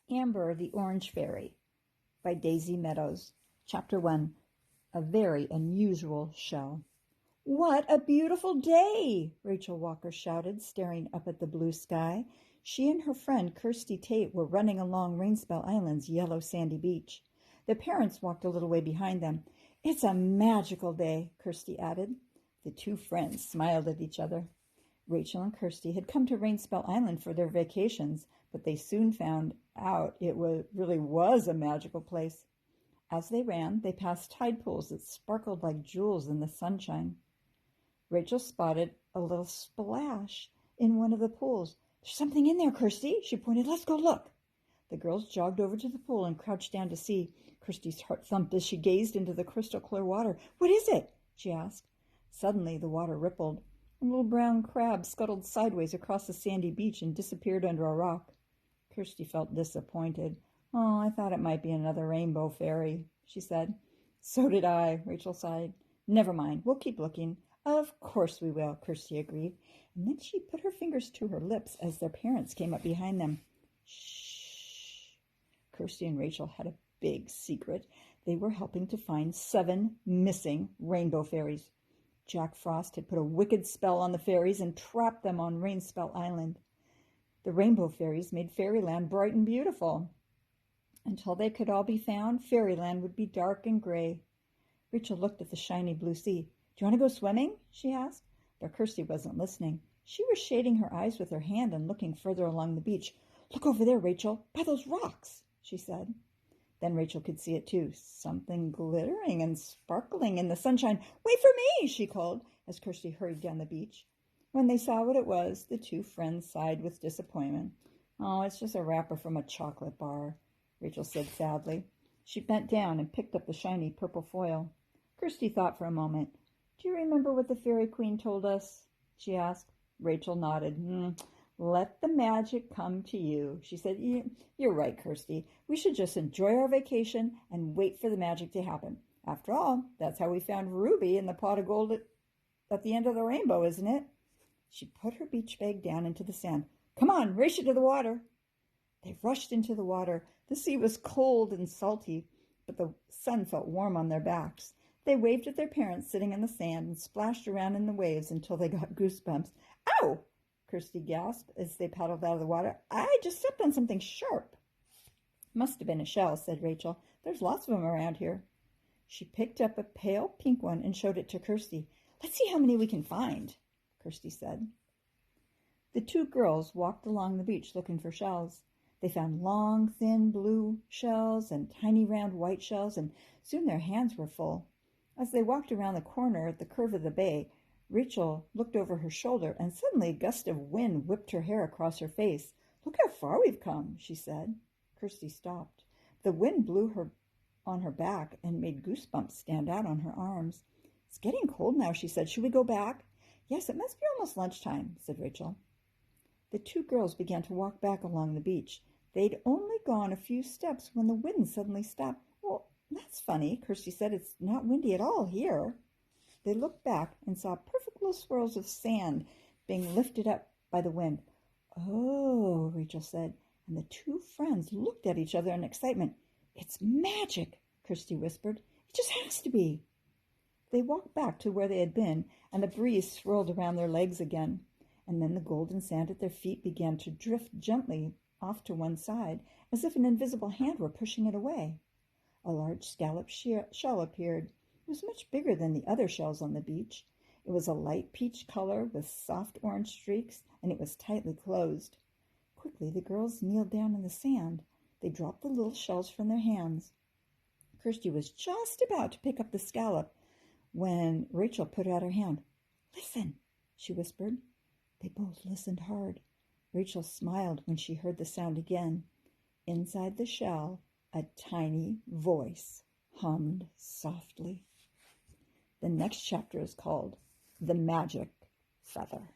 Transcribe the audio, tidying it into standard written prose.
Amber the Orange Fairy by Daisy Meadows. Chapter 1. A Very Unusual Shell. "What a beautiful day!" Rachel Walker shouted, staring up at the blue sky. She and her friend Kirsty Tate were running along Rainspell Island's yellow sandy beach. Their parents walked a little way behind them. "It's a magical day," Kirsty added. The two friends smiled at each other. Rachel and Kirsty had come to Rainspell Island for their vacations, but they soon found out it really was a magical place. As they ran, they passed tide pools that sparkled like jewels in the sunshine. Rachel spotted a little splash in one of the pools. "There's something in there, Kirsty," she pointed. "Let's go look." The girls jogged over to the pool and crouched down to see. Kirsty's heart thumped as she gazed into the crystal clear water. "What is it?" she asked. Suddenly the water rippled. A little brown crab scuttled sideways across the sandy beach and disappeared under a rock. Kirsty felt disappointed. "Oh, I thought it might be another rainbow fairy," she said. "So did I," Rachel sighed. "Never mind, we'll keep looking." "Of course we will," Kirsty agreed. And then she put her fingers to her lips as their parents came up behind them. Shh. Kirsty and Rachel had a big secret. They were helping to find 7 missing rainbow fairies. Jack Frost had put a wicked spell on the fairies and trapped them on Rainspell Island. The rainbow fairies made fairyland bright and beautiful. Until they could all be found, fairyland would be dark and gray. Rachel looked at the shiny blue sea. "Do you want to go swimming?" she asked. But Kirsty wasn't listening. She was shading her eyes with her hand and looking further along the beach. "Look over there, Rachel, by those rocks," she said. Then Rachel could see it too, something glittering and sparkling in the sunshine. "Wait for me," she called as Kirsty hurried down the beach. When they saw what it was, the two friends sighed with disappointment. "Oh, it's just a wrapper from a chocolate bar," Rachel said sadly. She bent down and picked up the shiny purple foil. Kirsty thought for a moment. "Do you remember what the Fairy Queen told us?" she asked. Rachel nodded. "Let the magic come to you," she said. You're right, Kirsty. We should just enjoy our vacation and wait for the magic to happen. After all, that's how we found Ruby in the pot of gold at the end of the rainbow, isn't it?" She put her beach bag down into the sand. "Come on, race you to the water." They rushed into the water. The sea was cold and salty, but the sun felt warm on their backs. They waved at their parents sitting in the sand and splashed around in the waves until they got goosebumps. "Ow!" Kirsty gasped as they paddled out of the water. "I just stepped on something sharp." "Must have been a shell," said Rachel. "There's lots of them around here." She picked up a pale pink one and showed it to Kirsty. "Let's see how many we can find," Kirsty said. The two girls walked along the beach looking for shells. They found long, thin blue shells and tiny round white shells, and soon their hands were full. As they walked around the corner at the curve of the bay, Rachel looked over her shoulder, and suddenly a gust of wind whipped her hair across her face. "Look how far we've come," she said. Kirsty stopped. The wind blew her on her back and made goosebumps stand out on her arms. "It's getting cold now," she said. "Should we go back?" "Yes, it must be almost lunchtime," said Rachel. The two girls began to walk back along the beach. They'd only gone a few steps when the wind suddenly stopped. "Well, that's funny," Kirsty said. "It's not windy at all here." They looked back and saw perfect little swirls of sand being lifted up by the wind. "Oh," Rachel said, and the two friends looked at each other in excitement. "It's magic," Kirsty whispered. "It just has to be." They walked back to where they had been, and the breeze swirled around their legs again. And then the golden sand at their feet began to drift gently off to one side, as if an invisible hand were pushing it away. A large scallop shell appeared. It was much bigger than the other shells on the beach. It was a light peach color with soft orange streaks, and it was tightly closed. Quickly, the girls kneeled down in the sand. They dropped the little shells from their hands. Kirsty was just about to pick up the scallop when Rachel put out her hand. "Listen," she whispered. They both listened hard. Rachel smiled when she heard the sound again. Inside the shell, a tiny voice hummed softly. The next chapter is called The Magic Feather.